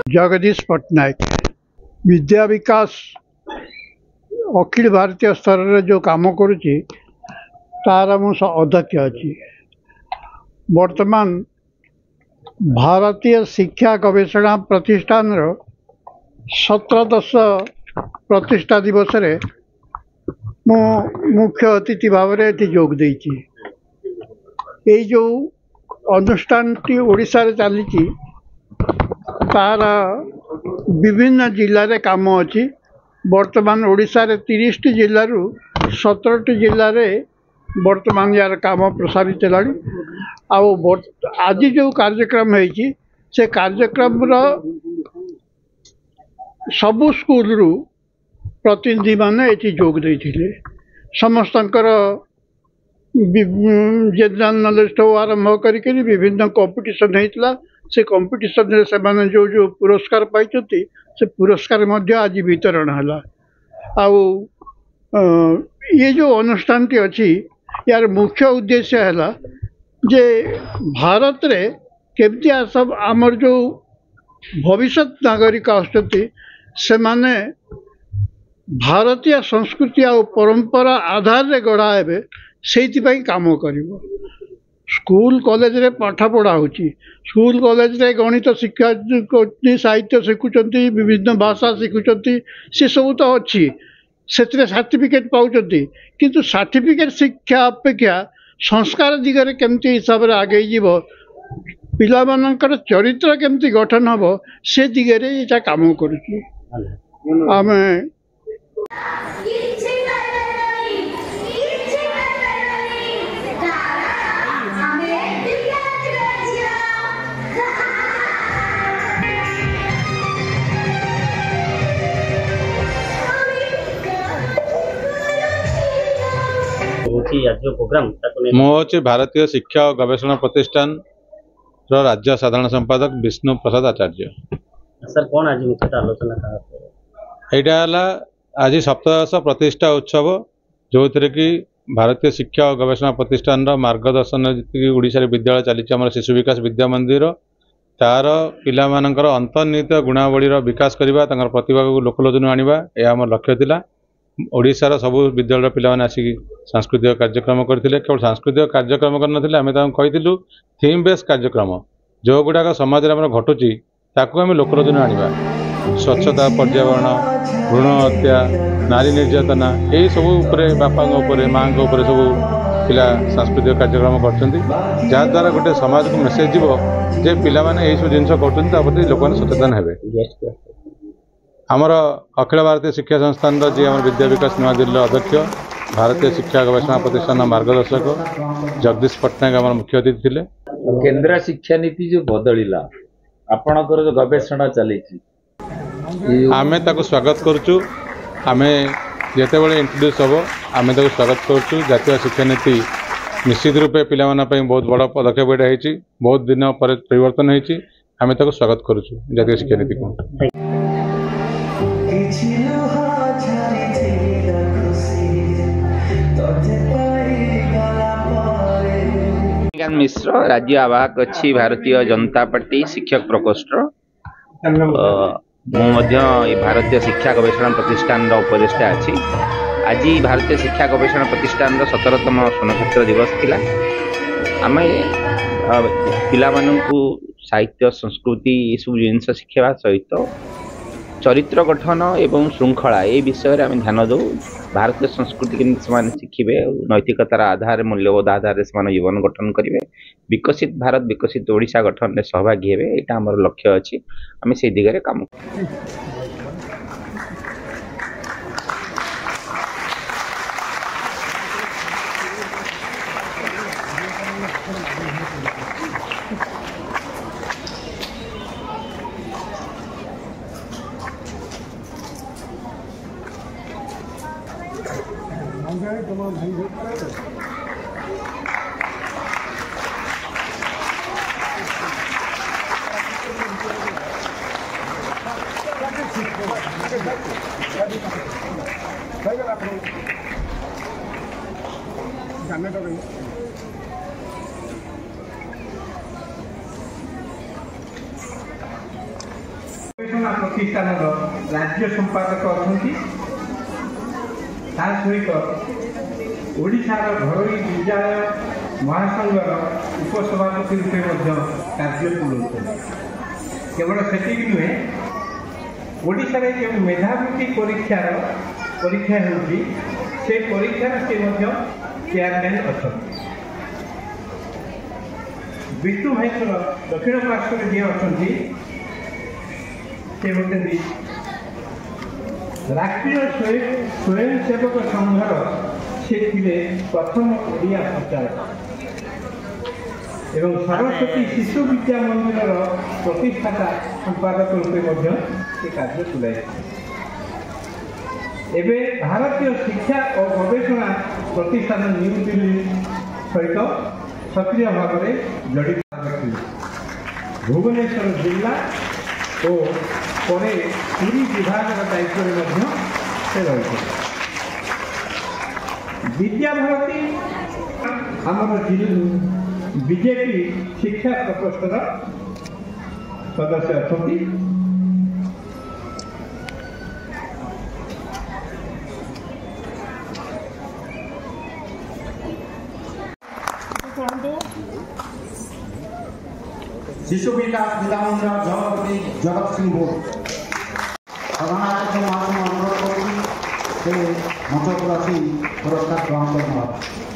जगदीश पट्टनायक विद्या विकास अखिल भारतीय स्तर रे जो काम करुच्ची तार मु अध्यक्ष अच्छी। वर्तमान भारतीय शिक्षा गवेषणा प्रतिष्ठान 17 प्रतिष्ठा दिवस रे मु मुख्य अतिथि भाव में जोग देइछि। ये जो अनुष्ठान टी ओडिशा रे चली तार विभिन्न जिले रे काम अच्छी। वर्तमान ओडिशा रे 30 जिलू 17 जिले रे वर्तमान यार काम प्रसारित है। आज जो कार्यक्रम है से कार्यक्रम सबु स्कूल रु प्रतिनिधि माने एटी जोग देइथिले। समस्तंकर जनरल नॉलेज तो आरंभ करके विभिन्न कंपटीशन होता। से कंपटीशन रे से माने जो जो पुरस्कार पाइछथि से पुरस्कार मध्य आज वितरण है। ये जो अनुष्ठान टी अच्छी यार मुख्य उद्देश्य है जे भारत रे केमती सब आमर जो भविष्य नागरिक आसुच्चंती से माने भारतीय संस्कृति और परंपरा आधार रे गढ़ा हेबे सेइथिपाई काम करिवो। स्कूल कॉलेज रे पाठ पढ़ा होची। स्कूल कॉलेज रे गणित शिक्षा साहित्य शिखुचंती विभिन्न भाषा शिखुचंती से सब तो अच्छी से सर्टिफिकेट पाउचंती किंतु सर्टिफिकेट शिक्षा अपेक्षा संस्कार दिगरे केमती हिसाब रे आगे जीवो पिला मानकर चरित्र केमती गठन हबो से दिगरे एटा काम करूची। आमे मुझे भारतीय शिक्षा और गवेषणा प्रतिष्ठान राज्य साधारण संपादक विष्णु प्रसाद आचार्य। सर कौन आज मुख्य आलोचना यहाँ आज सप्तदश प्रतिष्ठा उत्सव जो थे कि भारतीय शिक्षा और गवेषणा प्रतिष्ठान मार्गदर्शन ओडिशा विद्यालय चली शिशु विकास विद्या मंदिर तार पिला मानकर अंतर्निहित गुणावली विकास करवा प्रतिभा को लोकलोचन आनिबा यह आम लक्ष्य थिला। ओडिशार सबु विद्यालय पिला माने आसिक सांस्कृतिक कार्यक्रम करथिले। केवल सांस्कृतिक कार्यक्रम करनथिले आमे तांको कहिथिलु थीम बेस कार्यक्रम जो गुडाक समाज रे हमर घटुची ताकू आमे लोकलोचन आनिबा। स्वच्छता पर्यावरण भ्रूण हत्या नारी निर्यातना यही सब उपरे बापा उपरे माँ उपरे सब पिला सांस्कृतिक कार्यक्रम करछंती जहाँद्वारा गोटे समाज को मेसेज जीव जे पिला माने यही सब जिनस करछंती ता प्रति लोक सचेतन हेबे। आमर अखिल भारतीय शिक्षा संस्थान जी आम विद्या विकास नवा दिल्ली अध्यक्ष भारतीय शिक्षा गवेषणा प्रतिष्ठान मार्गदर्शक जगदीश पट्टनायक आम मुख्य अतिथि थे। केंद्र शिक्षा नीति जो बदलिला आपणकर जो गवेषणा चली आमे ताको स्वागत करुचु। आमे जेते बळे इंट्रोड्यूस हबो आमे ताको स्वागत करुचु। जातीय शिक्षा नीति निश्चित रूपे पिला माना पई बहुत बड़ पदक्षेप एटा हेची। बहुत दिन पर परिवर्तन हेची। आमे ताको स्वागत करुचु जातीय शिक्षा नीति को। मिश्र राज्य आवाहक अच्छी भारतीय जनता पार्टी शिक्षक प्रकोष्ठ भारतीय शिक्षा गवेषणा प्रतिष्ठान उपदेष्टा अच्छी। आज भारतीय शिक्षा गवेषणा प्रतिष्ठान 17तम स्वर्णक्षेत्र दिवस थिला। आम पिला मानू साहित्य संस्कृति सब जिनस शिखेवा सहित चरित्र गठन एवं श्रृंखला ये विषय आम ध्यान दौ। भारतीय संस्कृति केमती से शिखिबे नैतिकतार आधार मूल्यबोध आधार से जीवन गठन करेंगे। विकसित भारत विकसित ओडिशा गठन में सहभागी हेबे एटा हमर लक्ष्य अछि। आम से दिगरे काम ଗବେଷଣା ପ୍ରତିଷ୍ଠାନର ରାଜ୍ୟ ସମ୍ପାଦକ ଅଛନ୍ତି। ତା ସହିତ ଓଡ଼ିଶାର ଘରୋଇ ବିଦ୍ୟାଳୟ ମହାସଂଘର ଉପସଭାପତି ରୂପେ ମଧ୍ୟ କାର୍ଯ୍ୟ ତୁଲାଉଛନ୍ତି। କେବଳ ସେତିକି ନୁହେଁ, ଓଡ଼ିଶାରେ ଯେଉଁ ମେଧାବୃତ୍ତି ପରୀକ୍ଷା ହେଉଛି ସେ ପରୀକ୍ଷାର ସେ ମଧ୍ୟ ଚେୟାରମ୍ୟାନ୍ ଅଛନ୍ତି। ବିଷ୍ଣୁ ଭାଇଙ୍କର ଦକ୍ଷିଣ ପାର୍ଶ୍ୱରେ ଯିଏ ଅଛନ୍ତି ସେ ହେଉଛନ୍ତି ରାଷ୍ଟ୍ରୀୟ ସ୍ୱୟଂସେବକ ସଂଘର ସେ ଥିଲେ ପ୍ରଥମ ଓଡ଼ିଆ ପ୍ରଚାରକ ଏବଂ ସରସ୍ୱତୀ ଶିଶୁ ବିଦ୍ୟା ମନ୍ଦିରର ପ୍ରତିଷ୍ଠାତା ସମ୍ପାଦକ ରୂପେ ମଧ୍ୟ ସେ କାର୍ଯ୍ୟ ତୁଲାଇଥିଲେ। ଏବେ ଭାରତୀୟ ଶିକ୍ଷା ଓ ଗବେଷଣା ପ୍ରତିଷ୍ଠାନ ନ୍ୟୁ ଦିଲ୍ଲୀ ସହିତ ସକ୍ରିୟ ଭାବରେ ଜଡ଼ିତ ଥିଲେ। ଭୁବନେଶ୍ୱର ଜିଲ୍ଲା ଓ ପରେ ପୁରୀ ବିଭାଗର ଦାୟିତ୍ୱରେ ମଧ୍ୟ ସେ ରହିଥିଲେ। ବିଦ୍ୟାଭାରତୀ ଆମର ବିଜେପି ଶିକ୍ଷା ପ୍ରକୋଷ୍ଠର ସଦସ୍ୟ ଅଛନ୍ତି। शिशु विकास विद्यामंदिर सभापति जगत सिंह बोध प्रधान अनुरोध कर मंच पर आसी पुरस्कार ग्रहण करना।